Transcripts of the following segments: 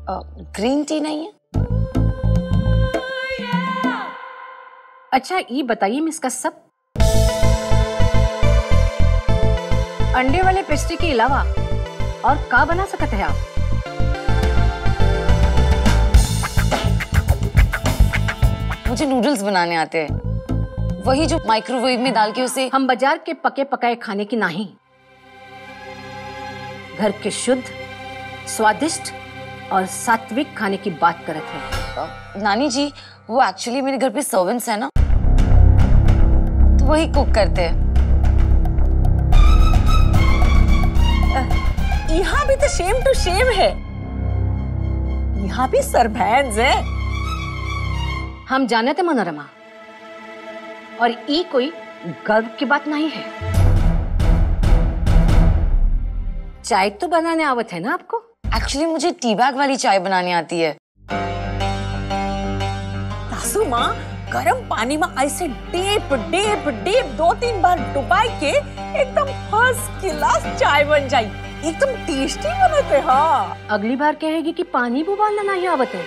Green tea नहीं है? अच्छा ये बताइए मिस कश्यप, अंडे वाले पेस्ट्री के अलावा और क्या बना सकते हैं आप? मुझे नूडल्स बनाने आते हैं, वही जो माइक्रोवेव में डाल के उसे। हम बाजार के पके पकाए खाने की नहीं, घर के शुद्ध, स्वादिष्ट और सात्विक खाने की बात करते हैं। नानी जी, वो एक्चुअली मेरे घर पे सर्वेंट्स है ना, तो वही कुक करते हैं। यहाँ भी तो सेम टू सेम है, यहाँ भी सर्वेंट्स है। हम जानते मनोरमा, और ये कोई गर्व की बात नहीं है। चाय तो बनाने आवत है ना आपको? एक्चुअली मुझे टी बैग वाली चाय बनानी आती है। सासू माँ गर्म पानी में ऐसे डीप डीप डीप 2-3 बार डुबा के एकदम फर्स्ट क्लास चाय बन जाई, एकदम टेस्टी बनते। हाँ, अगली बार कहेगी कि पानी भी उबालना नहीं आवत है।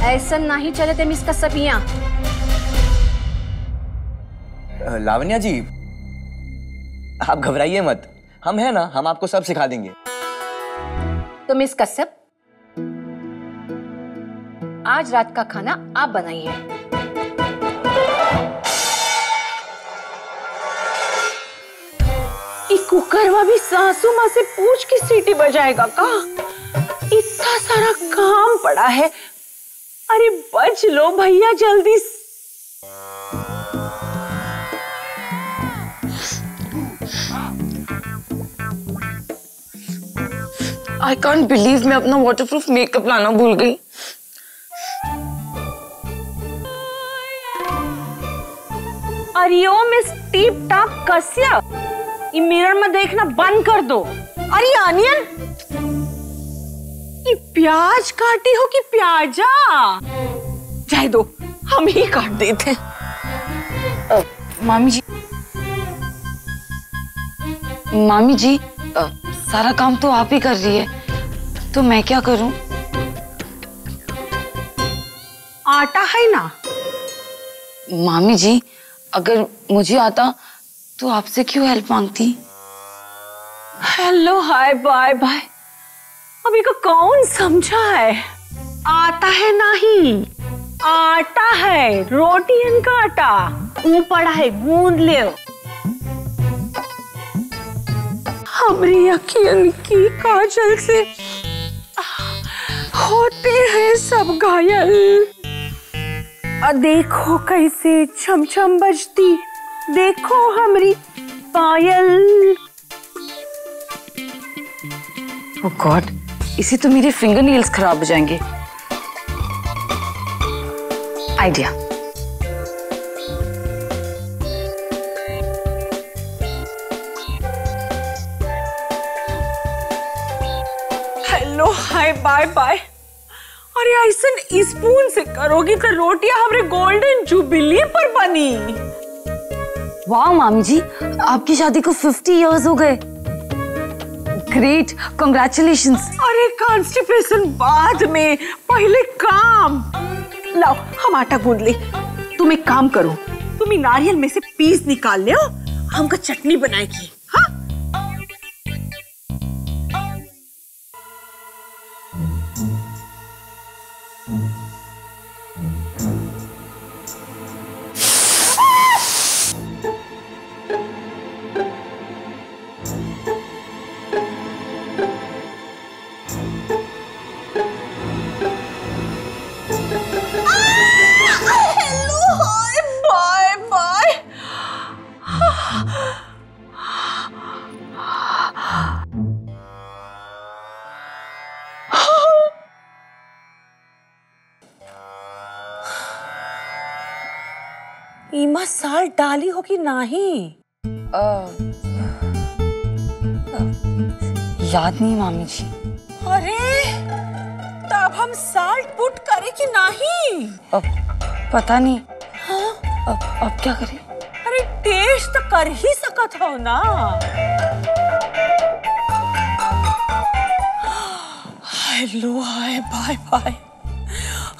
ऐसा नहीं चलते मिस कश्यपिया। लावण्या जी, आप घबराइए मत, हम हैं ना, हम आपको सब सिखा देंगे। तो मिस कश्यप, आज रात का खाना आप बनाइए। कुकरवा भी सासू माँ से पूछ के सीटी बजाएगा का? इतना सारा काम पड़ा है। अरे बच लो भैया जल्दी। आई कांट बिलीव मैं अपना वाटरप्रूफ मेकअप लाना भूल गई। अरे ओ मिस टिप टॉप कश्यप, ये मिरर में देखना बंद कर दो। अरे अनियन, ये प्याज काटी हो कि प्याजा? जाए दो, हम ही काट देते हैं। मामी जी, सारा काम तो आप ही कर रही है, तो मैं क्या करूं? आटा है ना? मामी जी, अगर मुझे आता तो आपसे क्यों हेल्प मांगती? हेलो हाय बाय बाय, अभी को कौन समझा है? आता है नहीं, आटा है, रोटियन का आटा वो पड़ा है, गूंद ले। हमारी अखियन की काजल से होते हैं सब घायल। देखो कैसे छम-छम बजती, देखो हमारी पायल। ओह गॉड, इसी तो मेरे फिंगर नेल्स खराब हो जाएंगे। Idea. Hello hi bye bye. अरे ऐसा स्पून से करोगी तो रोटियां हमारे गोल्डन जुबिली पर बनी। वाह मामी जी, आपकी शादी को 50 इयर्स हो गए। Great, congratulations. अरे कॉन्स्टिपेशन बाद में, पहले काम। लाओ हम आटा गूंद ले। तुम एक काम करो, तुम नारियल में से पीस निकाल ले, हमका चटनी बनाएगी। हाँ, ईमा साल्ट डाली होगी नहीं? याद नहीं मामी जी। अरे तब हम साल्ट पुट करें कि नहीं? पता नहीं। हाँ? अब क्या करें? अरे टेस्ट तो कर ही सकत हो ना। Hello, hi, bye bye.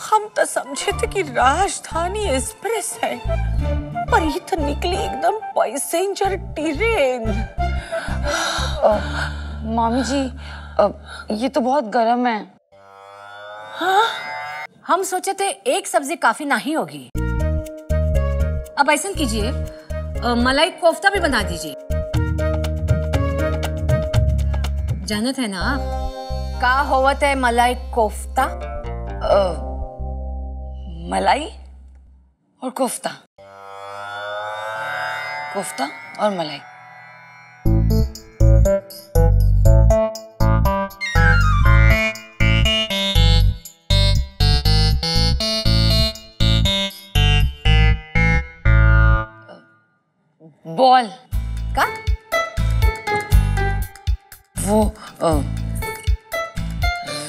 हम तो समझे थे कि राजधानी एक्सप्रेस है, पर ये तो निकली एकदम पैसेंजर ट्रेन। मामी जी, ये तो बहुत गर्म है। हाँ, हम सोचे थे एक सब्जी काफी नहीं होगी। अब ऐसा कीजिए, मलाई कोफ्ता भी बना दीजिए। जानत है ना आप का होवत है मलाई कोफ्ता? मलाई और कोफ्ता, कोफ्ता और मलाई। बॉल का वो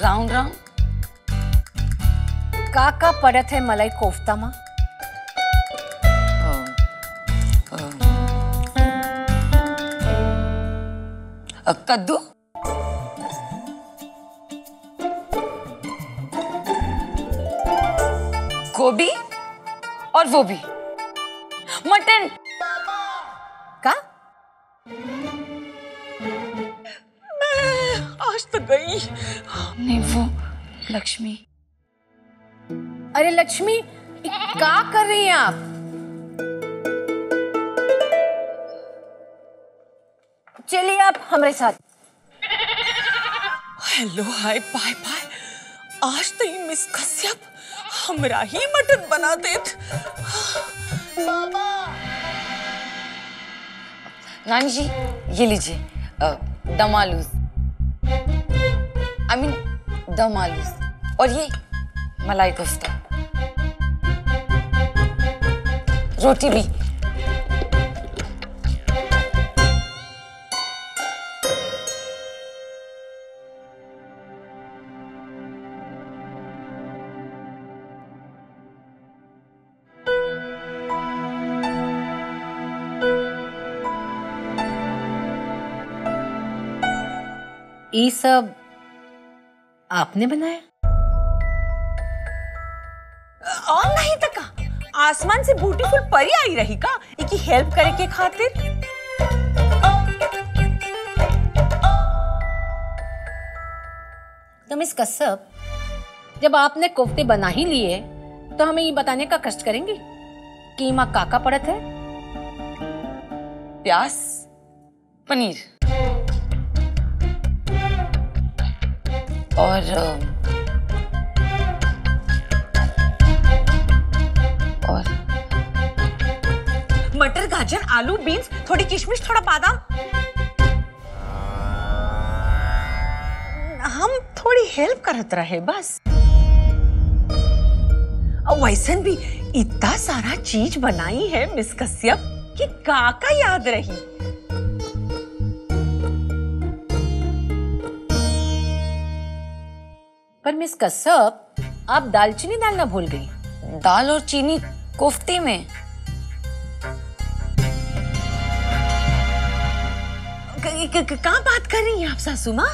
राउंड राउंड का पड़त है मलाई कोफ्ता में? कद्दू, गोभी और वो भी मटन। का मैं आज तो गई। नहीं, वो लक्ष्मी। अरे लक्ष्मी, क्या कर रही हैं आप? चलिए आप हमारे साथ। Hello, hi, bye bye. आज तो ये मिस कश्यप हमरा ही मटन बना देत। नानी जी, ये लीजिए दम आलूज, आई मीन दम आलूज, और ये मलाई कोफ्ता, रोटी भी। ये सब आपने बनाया? और नहीं तो का, आसमान से ब्यूटीफुल परी आई रही का इकी हेल्प करे के खातिर। तो मिस कश्यप, जब आपने कोफ्ते बना ही लिए तो हमें ये बताने का कष्ट करेंगे कि माँ काका पड़त है? प्याज, पनीर और मटर, गाजर, आलू, बीन्स, थोड़ी किशमिश, थोड़ा बादाम। हम थोड़ी हेल्प करत रहे बस। वैसन भी इतना सारा चीज बनाई है मिस कश्यप कि काका याद रही। पर मिस कश्यप, आप दालचीनी डालना भूल गई। दाल और चीनी कोफ्ते में? कहाँ बात कर रही हैं आप सासू माँ?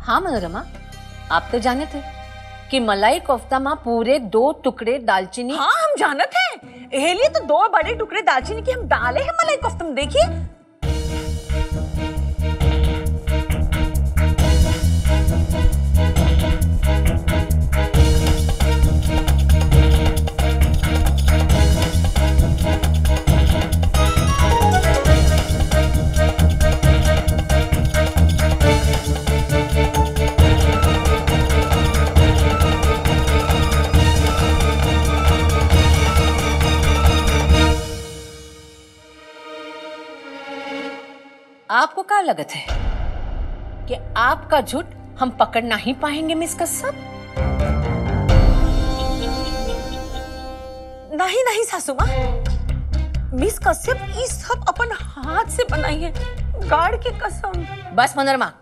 हाँ मनोरमा, आप तो जाने थे कि मलाई कोफ्ता में पूरे 2 टुकड़े दालचीनी। हाँ, हम जानत हैं। ये लिए तो 2 बड़े टुकड़े दालचीनी के हम डाले हैं मलाई कोफ्ता में। देखिए, आपको क्या लगत है कि आपका झूठ हम पकड़ नहीं पाएंगे मिस कश्यप? नहीं नहीं सासू माँ, मिस कश्यप ये सब अपन हाथ से बनाई है, गाड़ की कसम। बस मनोरमा,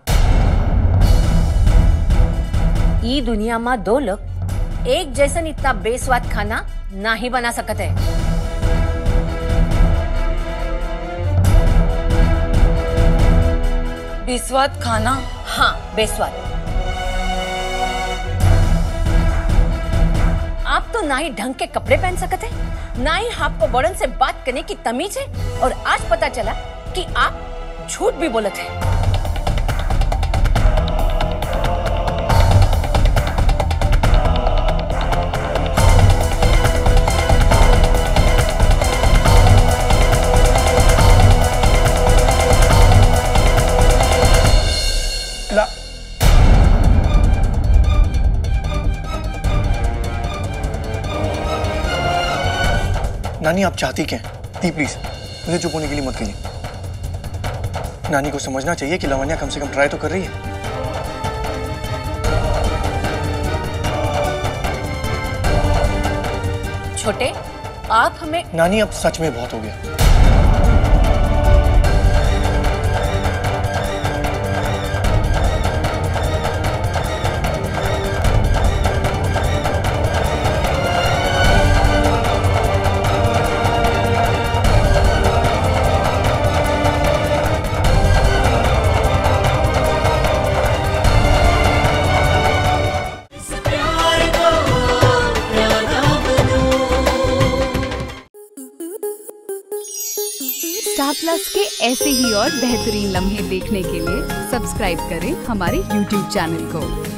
ई दुनिया में 2 लोग एक जैसन इतना बेस्वाद खाना नहीं बना सकते हैं। बेस्वाद खाना? हाँ, बेस्वाद। तो ना ही ढंग के कपड़े पहन सकते हैं, ना ही आपको बड़न से बात करने की तमीज है, और आज पता चला कि आप झूठ भी बोलते हैं। नानी आप चाहती क्या हैं? दी प्लीज मुझे चुप होने के लिए मत कहिए। नानी को समझना चाहिए कि लावण्या कम से कम ट्राई तो कर रही है। छोटे, आप हमें। नानी अब सच में बहुत हो गया। स्टार प्लस के ऐसे ही और बेहतरीन लम्हे देखने के लिए सब्सक्राइब करें हमारे YouTube चैनल को।